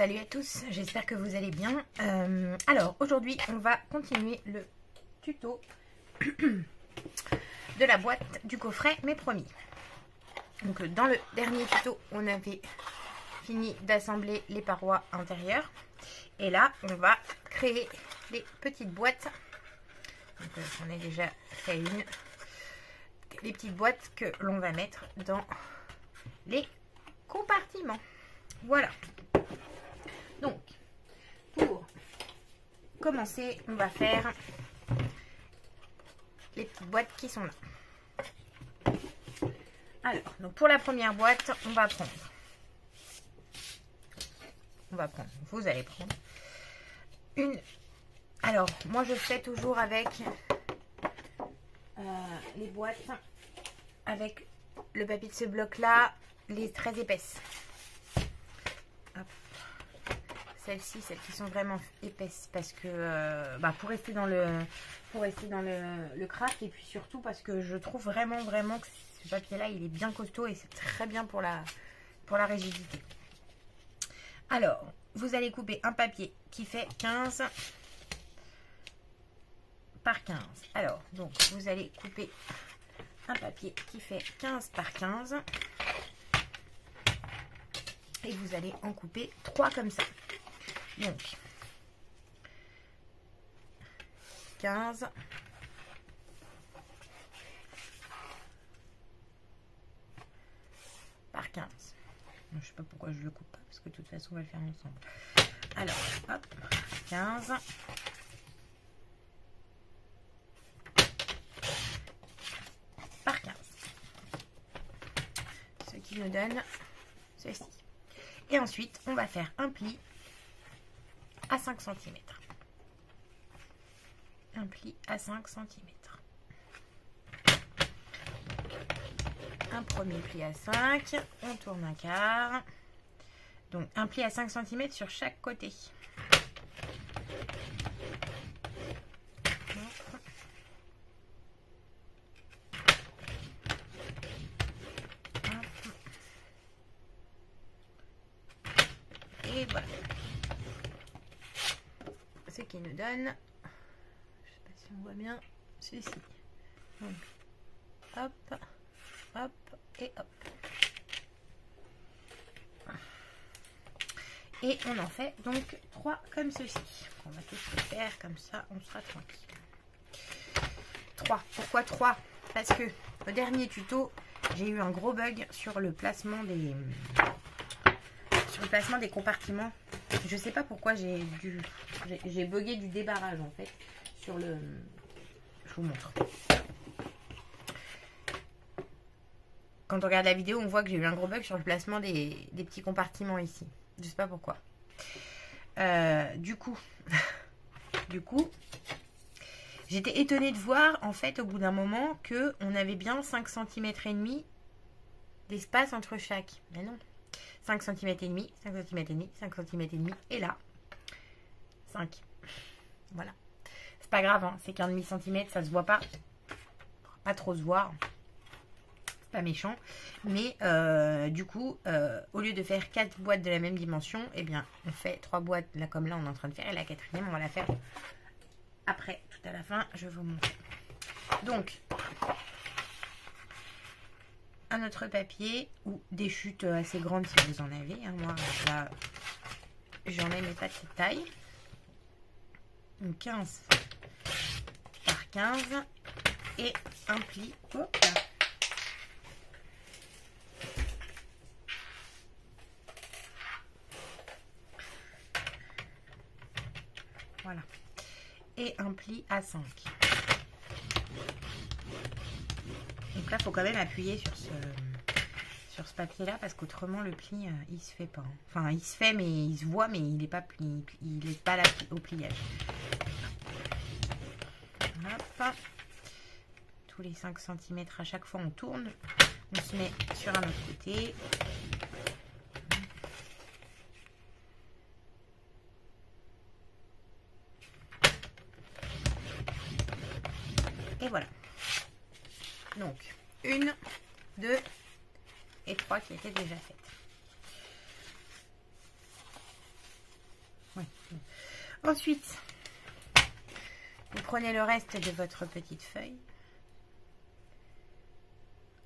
Salut à tous, j'espère que vous allez bien. Alors aujourd'hui on va continuer le tuto de la boîte du coffret, mais promis. Donc dans le dernier tuto on avait fini d'assembler les parois intérieures. Et là on va créer les petites boîtes. Donc j'en ai déjà fait une. Les petites boîtes que l'on va mettre dans les compartiments. Voilà. Donc, pour commencer, on va faire les petites boîtes qui sont là. Alors, donc pour la première boîte, on va prendre, vous allez prendre une. Alors, moi je fais toujours avec les boîtes avec le papier de ce bloc là, les très épaisses. Celles-ci, celles qui sont vraiment épaisses, parce que pour rester dans le craft, et puis surtout parce que je trouve vraiment que ce papier là il est bien costaud et c'est très bien pour la rigidité. Alors vous allez couper un papier qui fait 15 par 15. Alors donc vous allez couper un papier qui fait 15 par 15 et vous allez en couper 3 comme ça. Donc 15 par 15. Je sais pas pourquoi je le coupe pas, parce que de toute façon on va le faire ensemble. Alors hop, 15 par 15, ce qui nous donne ceci. Et ensuite on va faire un pli à 5 cm. Un pli à 5 cm. Un premier pli à 5, on tourne un quart. Donc un pli à 5 cm sur chaque côté. Et voilà. Ce qui nous donne, je sais pas si on voit bien, ceci. Donc, hop, hop et hop. Et on en fait donc 3 comme ceci. On va tous les faire comme ça, on sera tranquille. 3. Pourquoi 3? Parce que au dernier tuto, j'ai eu un gros bug sur le placement des compartiments. Je sais pas pourquoi j'ai bugué du débarrage en fait sur le. Je vous montre. Quand on regarde la vidéo, on voit que j'ai eu un gros bug sur le placement des petits compartiments ici. Je sais pas pourquoi. Du coup, j'étais étonnée de voir en fait au bout d'un moment que on avait bien 5 cm et demi d'espace entre chaque. Mais non. 5 cm et demi, 5 cm et demi, 5 cm et demi, et là 5. Voilà. C'est pas grave, hein, c'est qu'un demi-centimètre, ça se voit pas. Pas trop se voir. C'est pas méchant. Mais du coup, au lieu de faire 4 boîtes de la même dimension, eh bien, on fait 3 boîtes là comme là on est en train de faire. Et la quatrième, on va la faire après, tout à la fin, je vais vous montrer. Donc, un autre papier ou des chutes assez grandes si vous en avez. Hein. Moi, là, j'en ai mais pas de cette taille. Donc 15 par 15 et un pli. Hop là. Voilà. Et un pli à 5. Donc là, il faut quand même appuyer sur ce papier là parce qu'autrement le pli il se fait pas. Enfin, il se fait mais il se voit mais il n'est pas plié, il n'est pas là au pliage. Hop. Tous les 5 cm à chaque fois on tourne. On se met sur un autre côté. Et voilà. Donc, 1, 2 et 3 qui étaient déjà faites. Ouais. Ensuite, vous prenez le reste de votre petite feuille.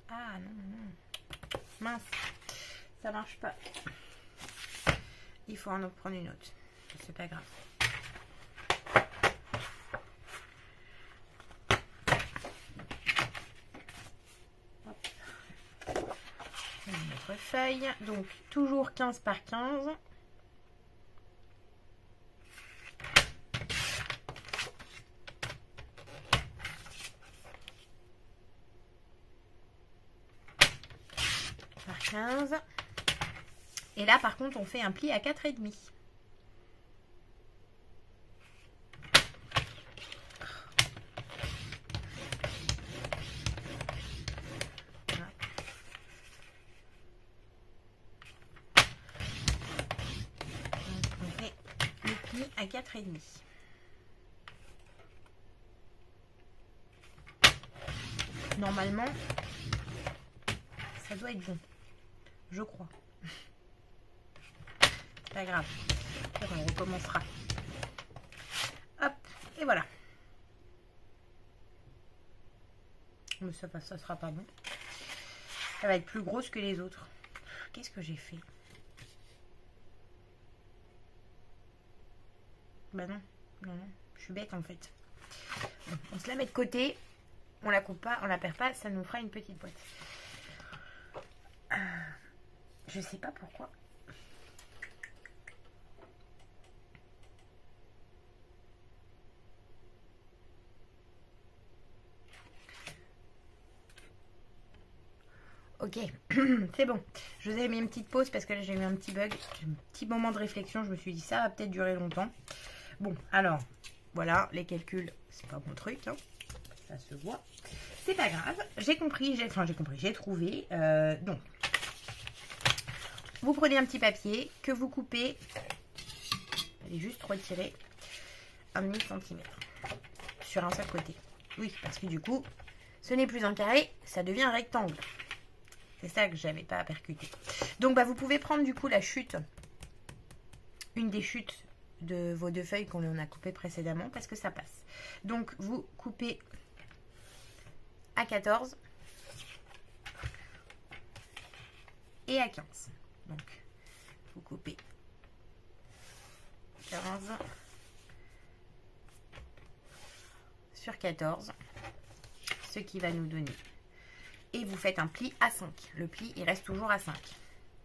Ah non, non. Mince, ça marche pas. Il faut en prendre une autre. C'est pas grave. Hop. Notre feuille. Donc, toujours 15 par 15. Par 15. Et là, par contre, on fait un pli à 4,5. Voilà. Donc, on fait le pli à 4,5. Normalement, ça doit être bon. Je crois. Pas grave, on recommencera. Hop, et voilà. Mais ça sera pas bon. Ça va être plus grosse que les autres. Qu'est-ce que j'ai fait? Bah non, non, non, je suis bête en fait. Bon, on se la met de côté. On la coupe pas, on la perd pas, ça nous fera une petite boîte. Je sais pas pourquoi. Ok, c'est bon. Je vous avais mis une petite pause parce que là j'ai eu un petit bug, un petit moment de réflexion. Je me suis dit ça va peut-être durer longtemps. Bon, alors voilà, les calculs, c'est pas mon truc, hein. Ça se voit. C'est pas grave. J'ai compris, j'ai trouvé. Donc, vous prenez un petit papier que vous coupez. Allez juste retirer 1,5 cm sur un seul côté. Oui, parce que du coup, ce n'est plus un carré, ça devient un rectangle. C'est ça que j'avais pas à percuter. Donc, bah, vous pouvez prendre du coup la chute, une des chutes de vos deux feuilles qu'on a coupées précédemment, parce que ça passe. Donc, vous coupez à 14 et à 15. Donc, vous coupez 15 sur 14, ce qui va nous donner. Et vous faites un pli à 5. Le pli, il reste toujours à 5.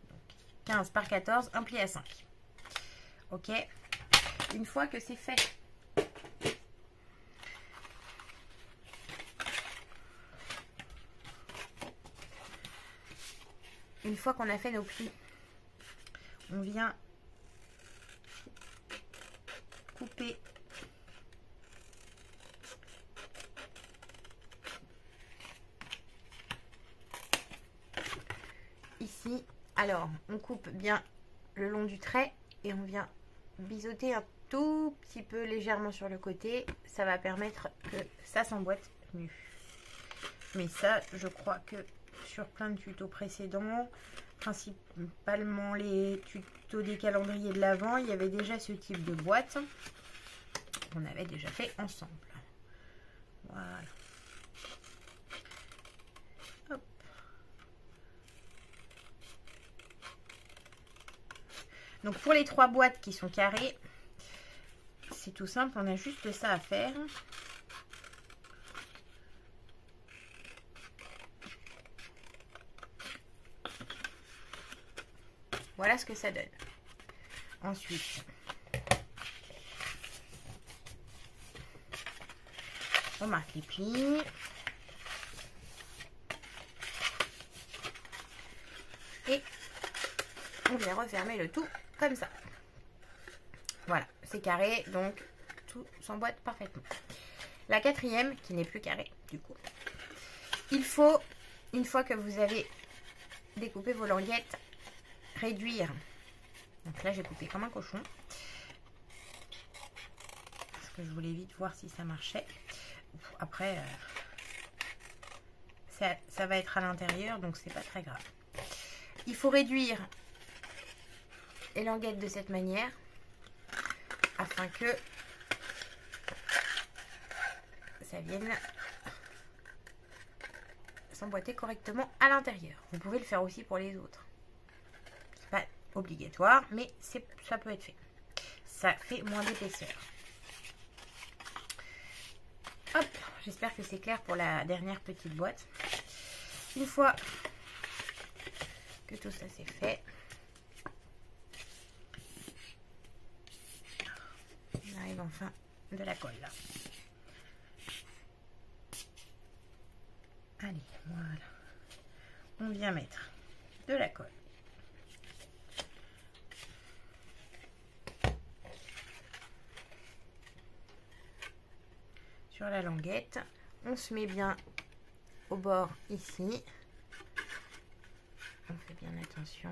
Donc, 15 par 14, un pli à 5. Ok. Une fois que c'est fait, une fois qu'on a fait nos plis, on vient couper ici. Alors, on coupe bien le long du trait et on vient biseauter un tout petit peu légèrement sur le côté. Ça va permettre que ça s'emboîte mieux. Mais ça, je crois que sur plein de tutos précédents, principalement les tutos des calendriers de l'Avent, il y avait déjà ce type de boîte qu'on avait déjà fait ensemble. Voilà. Hop. Donc pour les 3 boîtes qui sont carrées, c'est tout simple, on a juste ça à faire. Voilà ce que ça donne. Ensuite, on marque les plis. Et on vient refermer le tout comme ça. Voilà, c'est carré, donc tout s'emboîte parfaitement. La 4e, qui n'est plus carrée, du coup. Il faut, une fois que vous avez découpé vos languettes, réduire. Donc là, j'ai coupé comme un cochon. Parce que je voulais vite voir si ça marchait. Après, ça va être à l'intérieur, donc c'est pas très grave. Il faut réduire les languettes de cette manière. afin que ça vienne s'emboîter correctement à l'intérieur. Vous pouvez le faire aussi pour les autres. C'est pas obligatoire, mais ça peut être fait. Ça fait moins d'épaisseur. Hop, j'espère que c'est clair pour la dernière petite boîte. Une fois que tout ça c'est fait, on arrive enfin de la colle là. Allez, voilà. On vient mettre de la colle. Sur la languette. On se met bien au bord ici. On fait bien attention.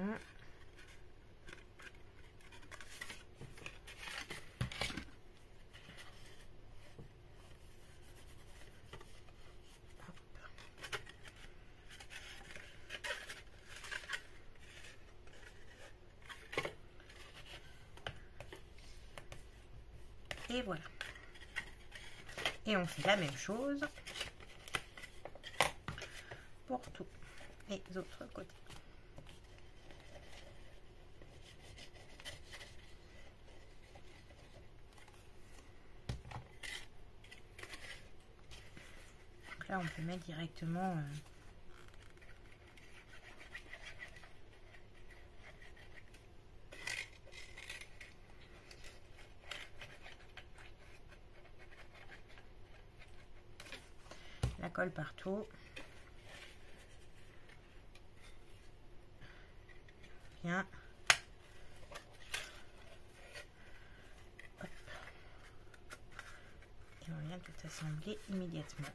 Et voilà. Et on fait la même chose pour tous les autres côtés. Donc là, on peut mettre directement la colle partout. Bien. Hop. Et on vient tout assembler immédiatement.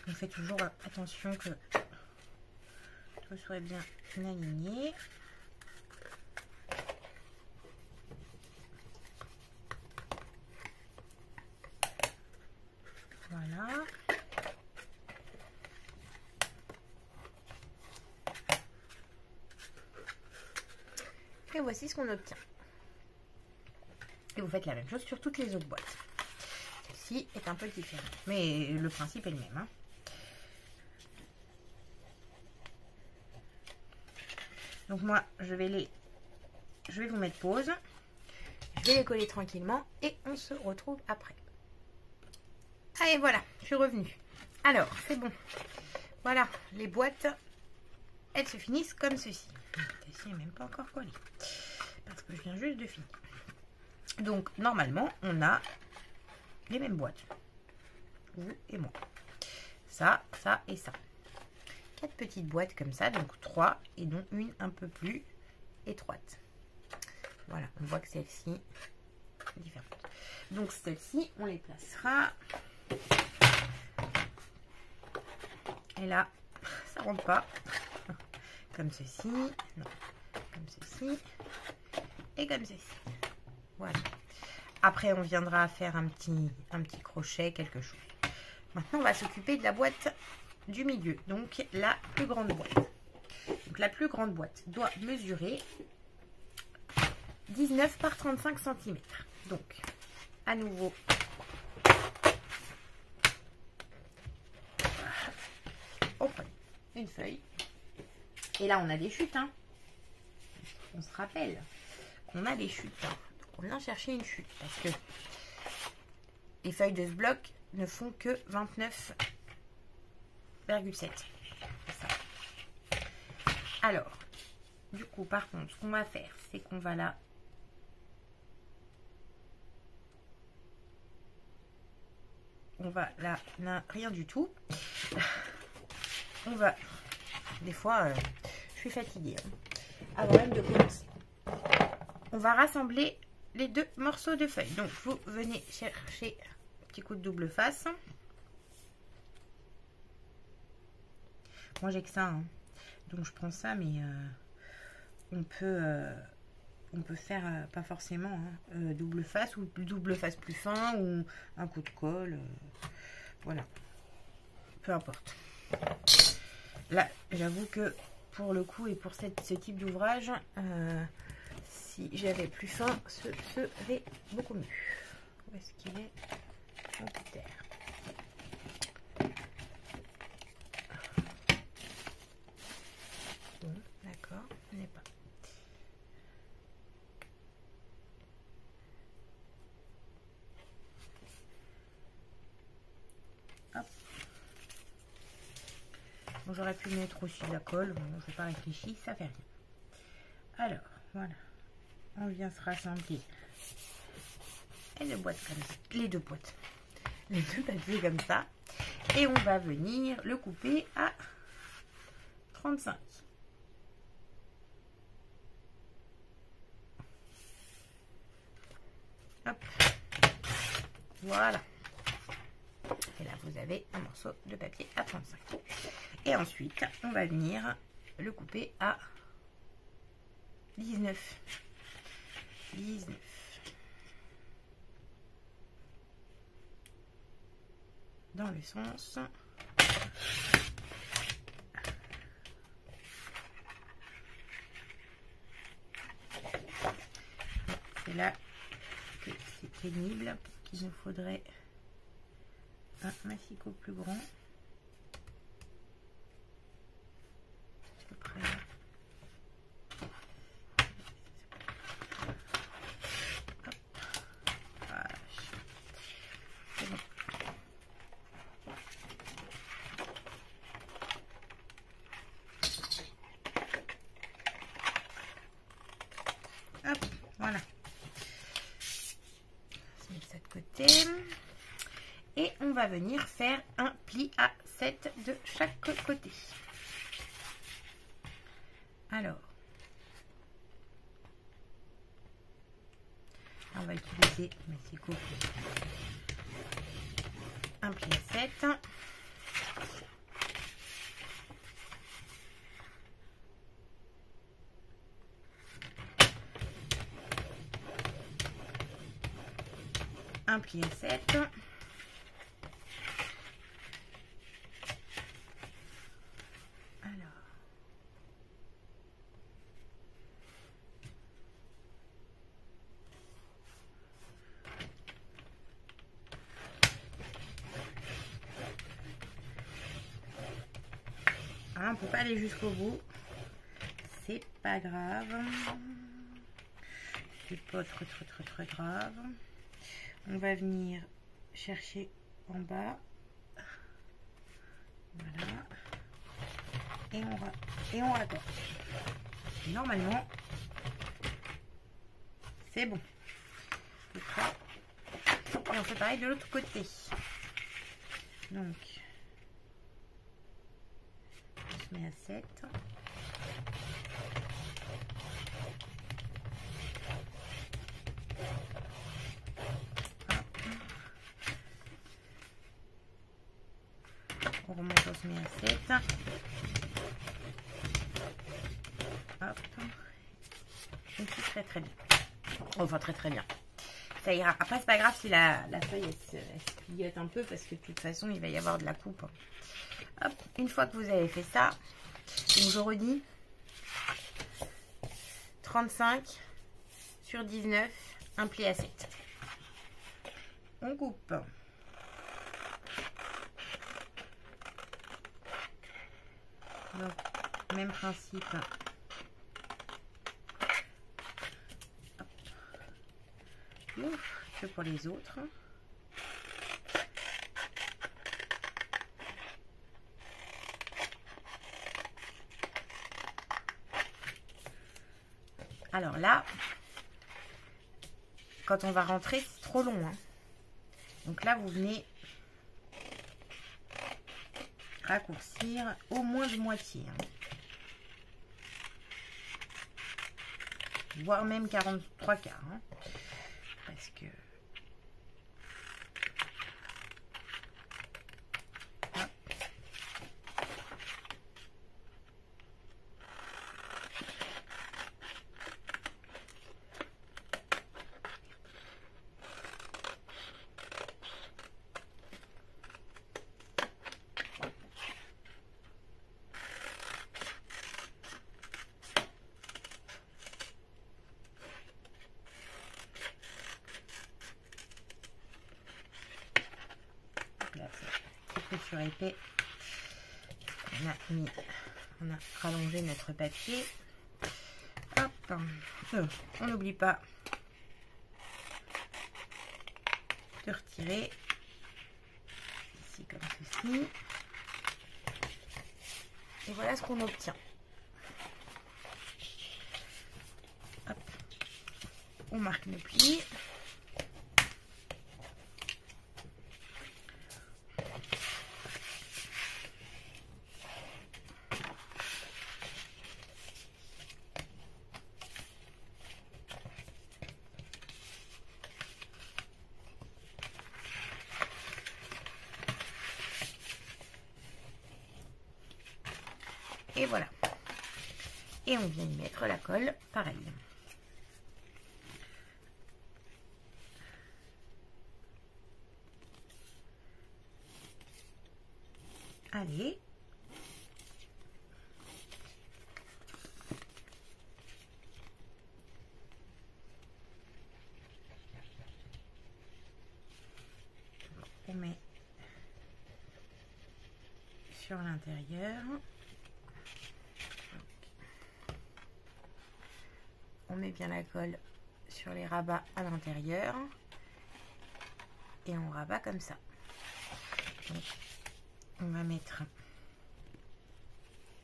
On fait toujours attention que tout soit bien aligné. Voilà. Et voici ce qu'on obtient. Et vous faites la même chose sur toutes les autres boîtes. Celle-ci est un peu différente, mais le principe est le même, hein. Donc moi, je vais vous mettre pause. Je vais les coller tranquillement et on se retrouve après. Allez, voilà, je suis revenue. Alors, c'est bon. Voilà, les boîtes, elles se finissent comme ceci. Celle-ci n'est même pas encore collée parce que je viens juste de finir. Donc, normalement, on a les mêmes boîtes. Vous et moi. Ça, ça et ça. 4 petites boîtes comme ça, donc 3 et dont une un peu plus étroite. Voilà, on voit que celle-ci est différente. Donc celle-ci, on les placera. Et là, ça rentre pas. Comme ceci, non, comme ceci et comme ceci. Voilà. Après, on viendra faire un petit crochet, quelque chose. Maintenant, on va s'occuper de la boîte du milieu, donc la plus grande boîte. Donc la plus grande boîte doit mesurer 19 par 35 cm. Donc, à nouveau, on prend une feuille. Et là, on a des chutes, hein. On se rappelle qu'on a des chutes. Hein. Donc, on vient chercher une chute parce que les feuilles de ce bloc ne font que 29,7. Alors, du coup, par contre, ce qu'on va faire, c'est qu'on va là. On va là, rien du tout. On va. Des fois, je suis fatiguée. Hein. Avant même de commencer. On va rassembler les deux morceaux de feuilles. Donc, vous venez chercher un petit coup de double face. Moi, j'ai que ça. Hein. Donc, je prends ça, mais on peut faire pas forcément double face ou double face plus fin ou un coup de colle. Voilà. Peu importe. Là, j'avoue que pour le coup et pour ce type d'ouvrage, si j'avais plus faim, ce serait beaucoup mieux. Où est-ce qu'il est, mon Peter? Bon, d'accord, on n'est pas. Hop. Bon, j'aurais pu mettre aussi de la colle, bon, je n'ai pas réfléchi, ça fait rien. Alors, voilà, on vient se rassembler les deux boîtes comme ça, les deux papiers comme ça, et on va venir le couper à 35. Hop, voilà. Et là, vous avez un morceau de papier à 35. Et ensuite, on va venir le couper à 19. 19. Dans le sens. C'est là que c'est pénible, qu'il nous faudrait un massicot plus grand. À peu près là. Hop, voilà. Je mets ça de côté. Et on va venir faire un pli à 7 de chaque côté. Alors, on va utiliser massicot un pli à 7. Un pli à 7. On ne peut pas aller jusqu'au bout, c'est pas grave, c'est pas très grave. On va venir chercher en bas, voilà, et on raccorde. Normalement, c'est bon. Et on fait pareil de l'autre côté. Donc, on se met à 7. On remonte, on se met à 7. Hop. Et c'est très bien. Enfin, très bien. Ça ira. Après, c'est pas grave si la feuille elle se pillote un peu parce que de toute façon, il va y avoir de la coupe. Hop. Une fois que vous avez fait ça, donc je redis 35 sur 19, un pli à 7. On coupe. Donc, même principe. Ouf, que pour les autres. Alors là, quand on va rentrer, c'est trop long, hein. Donc là, vous venez raccourcir au moins de moitié, hein. Voire même 43 quarts, hein. Parce que peu sur épais. On a rallongé notre papier. Hop, on n'oublie pas de retirer ici comme ceci. Et voilà ce qu'on obtient. Hop. On marque le pli. Et voilà. Et on vient y mettre la colle, pareil. Allez. On met sur l'intérieur. On met bien la colle sur les rabats à l'intérieur et on rabat comme ça. Donc, on va mettre...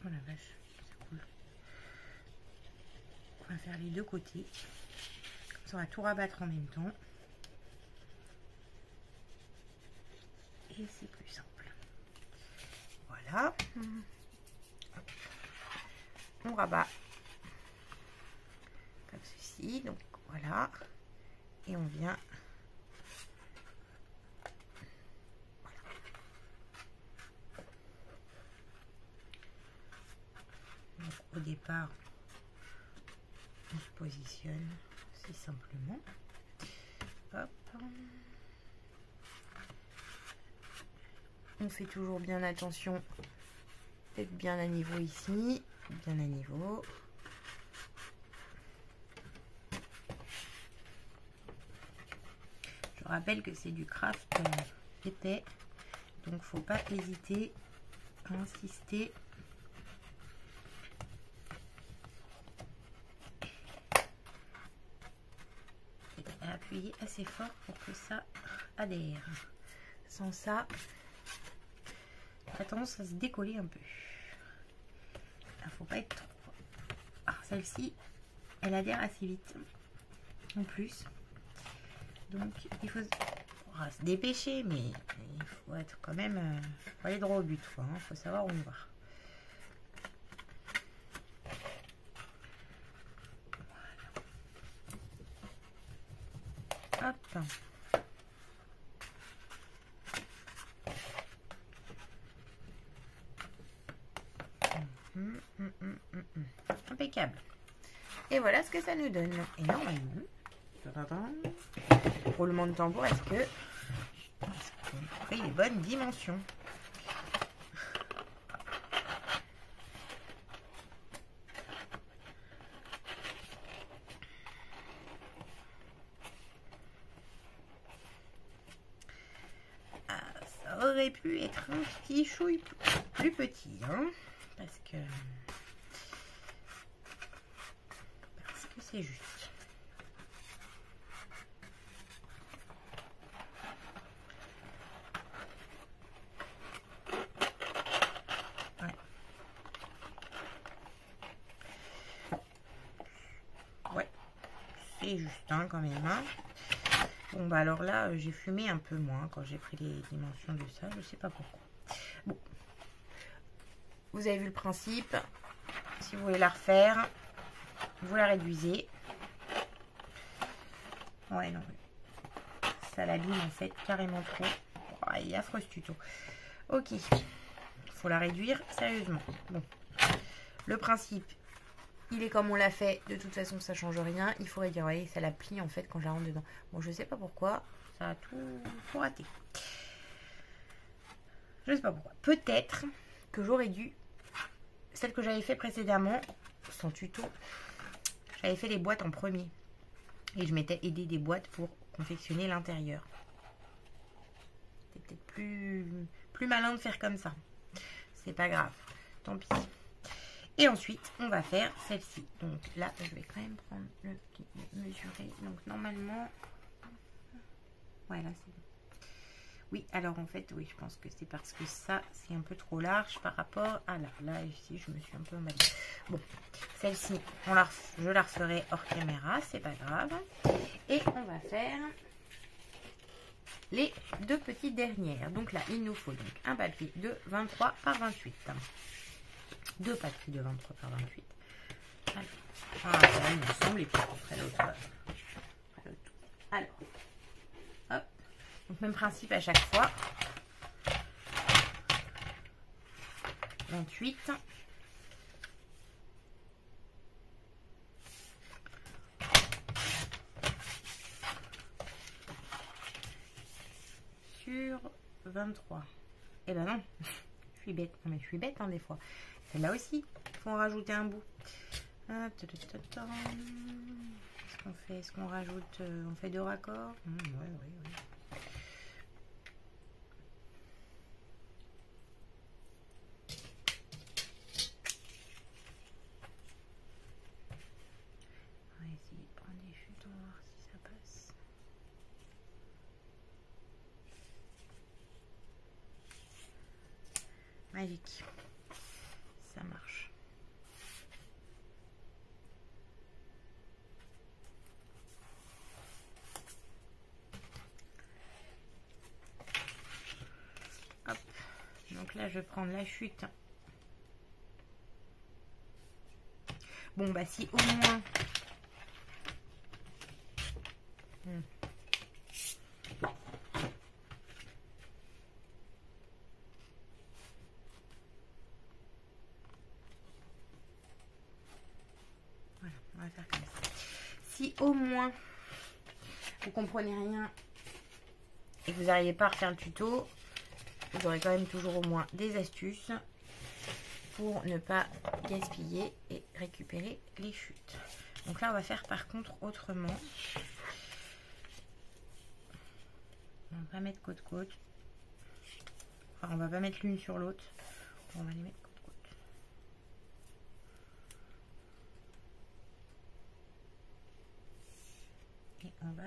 Oh la vache, c'est cool. On va faire les deux côtés. Comme ça, on va tout rabattre en même temps. Et c'est plus simple. Voilà. Hop. On rabat comme ceci. Donc voilà. Et on vient... Donc, au départ, on se positionne assez simplement. Hop. On fait toujours bien attention d'être bien à niveau ici, bien à niveau. Je rappelle que c'est du craft épais, donc faut pas hésiter à insister. Et à appuyer assez fort pour que ça adhère. Sans ça, ça a tendance à se décoller un peu. Il ne faut pas être trop. Ah, celle-ci, elle adhère assez vite. En plus. Donc, il faut se dépêcher, mais il faut être quand même... faut aller droit au but, quoi. Il faut savoir où on va. Voilà. Hop. Impeccable. Et voilà ce que ça nous donne. Et normalement, roulement de tambour, est-ce qu'on fait les bonnes dimensions? Ah, ça aurait pu être un petit chouille plus petit, hein, parce que c'est juste. Ouais, c'est juste, hein, quand même. Hein. Bon, bah alors là, j'ai fumé un peu moins quand j'ai pris les dimensions de ça. Je sais pas pourquoi. Bon, vous avez vu le principe. Si vous voulez la refaire, vous la réduisez. Ouais, non. Ça l'abîme en fait carrément trop. Oh, il est affreux ce tuto. Ok. Faut la réduire sérieusement. Bon. Le principe, il est comme on l'a fait. De toute façon, ça change rien. Il faut réduire. Vous voyez, ça la plie en fait quand je la rentre dedans. Bon, je sais pas pourquoi. Ça a tout raté. Je sais pas pourquoi. Peut-être que j'aurais dû... Celle que j'avais fait précédemment, sans tuto, j'avais fait les boîtes en premier. Et je m'étais aidé des boîtes pour confectionner l'intérieur. C'était peut-être plus malin de faire comme ça. C'est pas grave, tant pis. Et ensuite, on va faire celle-ci. Donc là, je vais quand même prendre le petit mesurer. Donc normalement, voilà, c'est bon. Oui, alors en fait, oui, je pense que c'est parce que ça, c'est un peu trop large par rapport à là. Là, ici, je me suis un peu emballée. Bon, celle-ci, je la referai hors caméra, c'est pas grave. Et on va faire les deux petites dernières. Donc là, il nous faut donc un papier de 23 par 28. Deux papiers de 23 par 28. Alors, ça, il me semble, et puis on ferait l'autre. Alors, hop. Donc, même principe à chaque fois. 28. Sur 23. Eh ben non, je suis bête. Non, mais je suis bête, hein, des fois. Celle-là aussi, il faut en rajouter un bout. Qu'est-ce qu'on fait? Est-ce qu'on rajoute? On fait deux raccords? Ouais. On va essayer de prendre des chutes, on va voir si ça passe. Magique. Ça marche. Hop. Donc là, je vais prendre la chute. Bon, bah si au moins... Voilà, on va faire comme ça. Si au moins vous comprenez rien et que vous n'arrivez pas à refaire le tuto, vous aurez quand même toujours au moins des astuces pour ne pas gaspiller et récupérer les chutes. Donc là, on va faire par contre autrement. On va pas mettre côte-côte. Enfin, on va pas mettre l'une sur l'autre. On va les mettre côte-côte. Et on va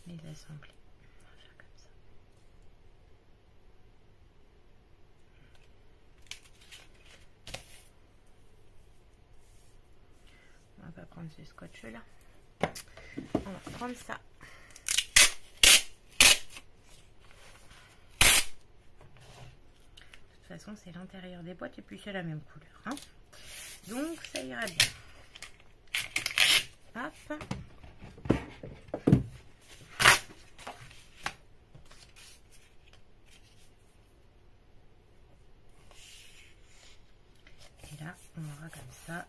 les assembler. On va faire comme ça. On va prendre ce scotch là. On va prendre ça. De toute façon, c'est l'intérieur des boîtes et puis c'est la même couleur. Hein. Donc, ça ira bien. Hop. Et là, on aura comme ça.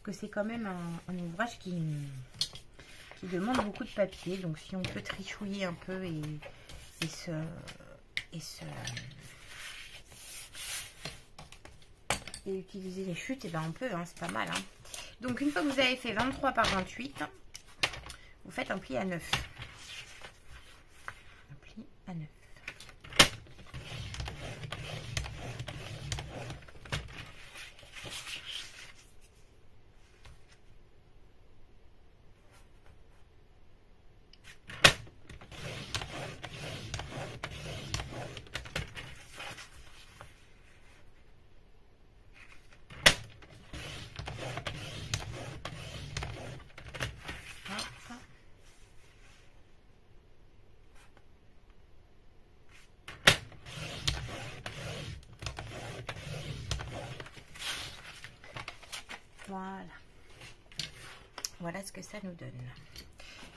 Que c'est quand même un ouvrage qui demande beaucoup de papier, donc si on peut trichouiller un peu et utiliser les chutes, et ben on peut, hein, c'est pas mal. Hein. Donc une fois que vous avez fait 23 par 28, vous faites un pli à 9. Un pli à 9. Voilà. Voilà ce que ça nous donne.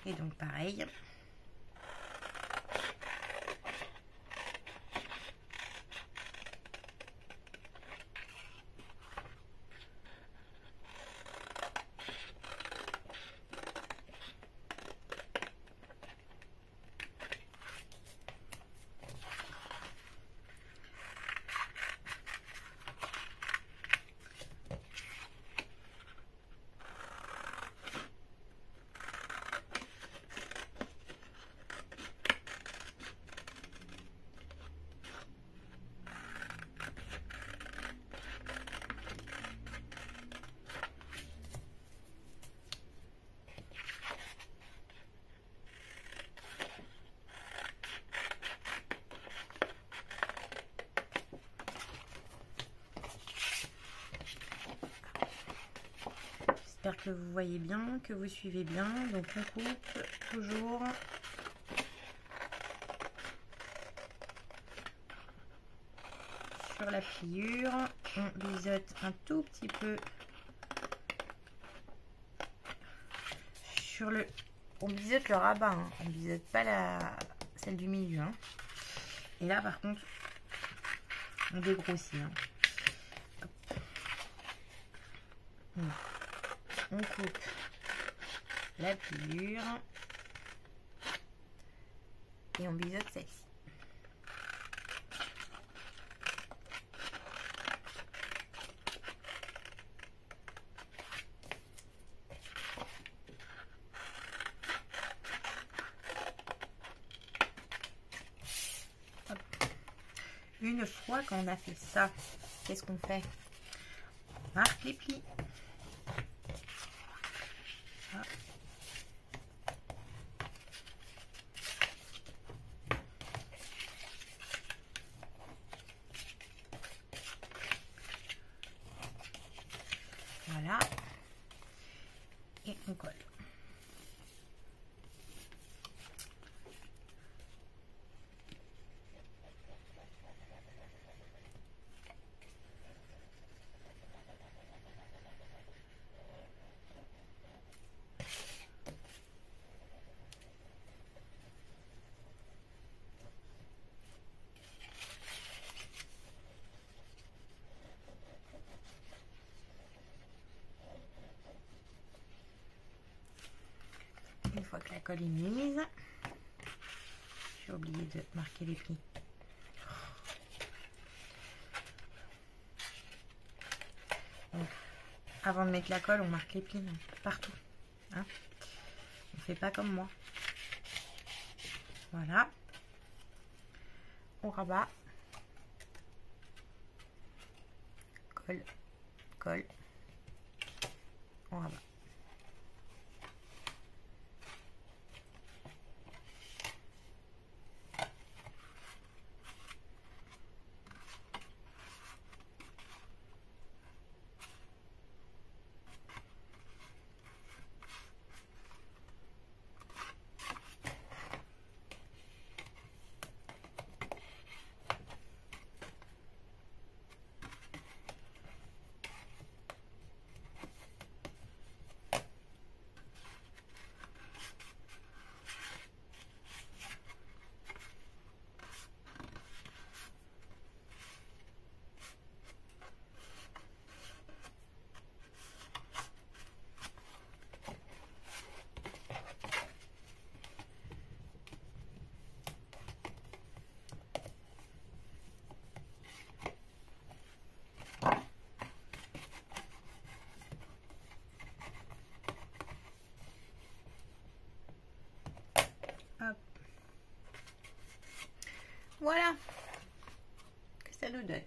Et donc pareil. J'espère que vous voyez bien, que vous suivez bien. Donc on coupe toujours sur la pliure. On biseaute un tout petit peu sur le... On biseaute le rabat, hein. On biseaute pas celle du milieu. Hein. Et là par contre, on dégrossit. Hein. On coupe la pliure et on biseaute celle-ci. Une fois qu'on a fait ça, qu'est-ce qu'on fait? On marque les plis. Voilà. Et on colle. Une fois que la colle est mise, j'ai oublié de marquer les plis. Donc, avant de mettre la colle, on marque les plis partout. Hein, on ne fait pas comme moi. Voilà. On rabat. Colle. Colle. On rabat. Voilà que ça nous donne.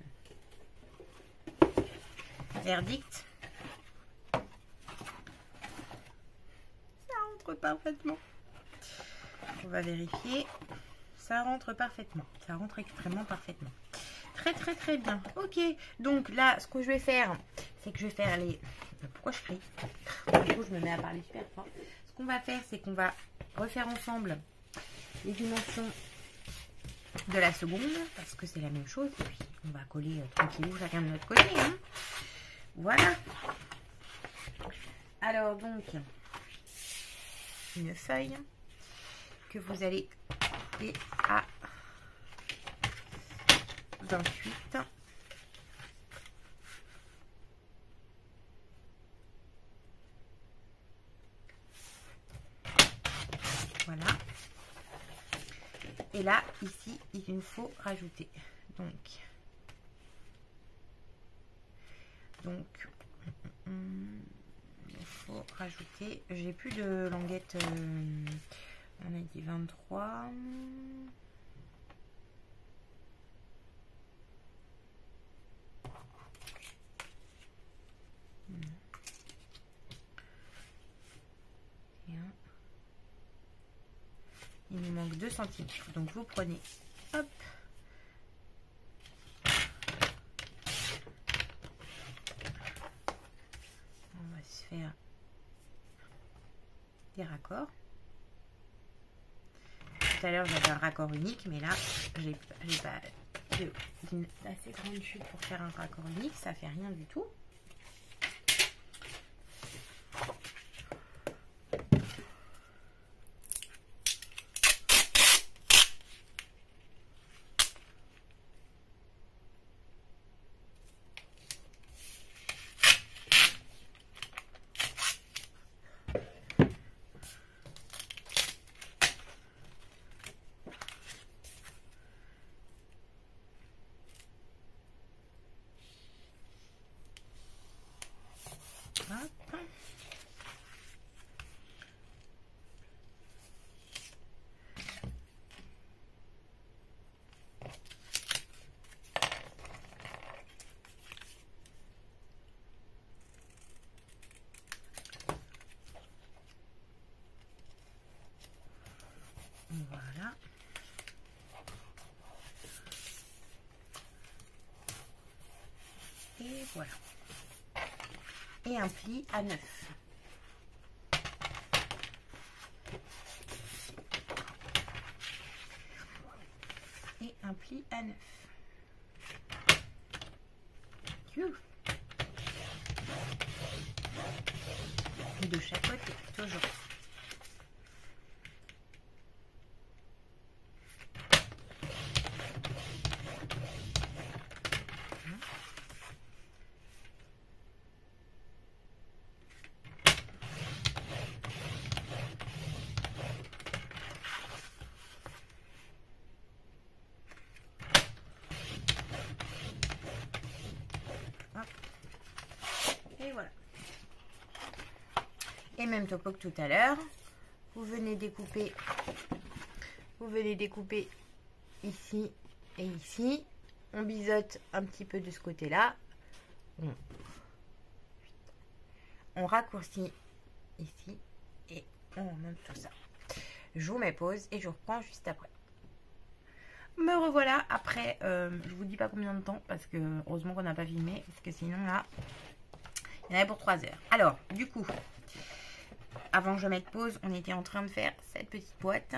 Verdict. Ça rentre parfaitement. On va vérifier. Ça rentre parfaitement. Ça rentre extrêmement parfaitement. Très très très bien. Ok. Donc là, ce que je vais faire, c'est que je vais faire les... Pourquoi je crie? Du coup, je me mets à parler super fort. Ce qu'on va faire, c'est qu'on va refaire ensemble les dimensions de la seconde, parce que c'est la même chose. Et puis, on va coller tranquillou chacun de notre côté. Hein. Voilà. Alors donc, une feuille que vous allez couper à 28. Voilà. Et là, ici, il nous faut rajouter. Donc il faut rajouter. J'ai plus de languettes. On a dit 23. Il nous manque 2 cm. Donc vous prenez, hop, on va se faire des raccords. Tout à l'heure j'avais un raccord unique, mais là j'ai pas une assez grande chute pour faire un raccord unique, ça fait rien du tout. Hop. Voilà. Et voilà. Et un pli à 9. Et un pli à 9. De chaque côté, toujours. Et voilà. Et même topo que tout à l'heure. Vous venez découper ici et ici. On biseaute un petit peu de ce côté-là. On raccourcit ici et on remonte tout ça. Je vous mets pause et je reprends juste après. Me revoilà après, je vous dis pas combien de temps parce que heureusement qu'on n'a pas filmé parce que sinon là, il y en avait pour 3 heures. Alors, du coup, avant que je mette pause, on était en train de faire cette petite boîte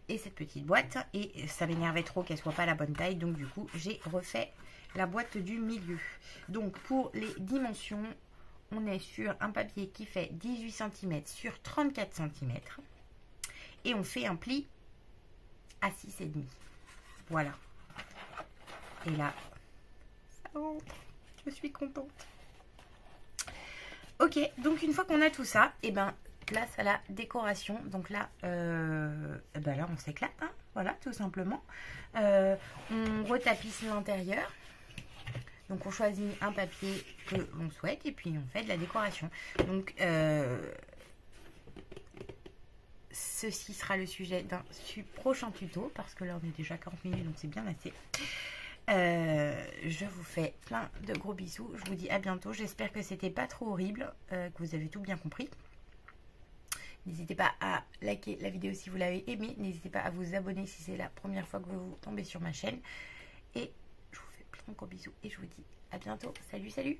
et cette petite boîte et ça m'énervait trop qu'elle soit pas la bonne taille, donc du coup, j'ai refait la boîte du milieu. Donc, pour les dimensions, on est sur un papier qui fait 18 cm sur 34 cm et on fait un pli à 6,5. Voilà. Et là, ça rentre. Je suis contente. Ok, donc une fois qu'on a tout ça, et ben place à la décoration. Donc là, là on s'éclate, hein, voilà, tout simplement. On retapisse l'intérieur. Donc on choisit un papier que l'on souhaite et puis on fait de la décoration. Donc ceci sera le sujet d'un prochain tuto parce que là on est déjà 40 minutes donc c'est bien assez. Je vous fais plein de gros bisous. Je vous dis à bientôt. J'espère que c'était pas trop horrible, que vous avez tout bien compris. N'hésitez pas à liker la vidéo si vous l'avez aimée. N'hésitez pas à vous abonner si c'est la première fois que vous tombez sur ma chaîne. Et je vous fais plein de gros bisous et je vous dis à bientôt. Salut, salut!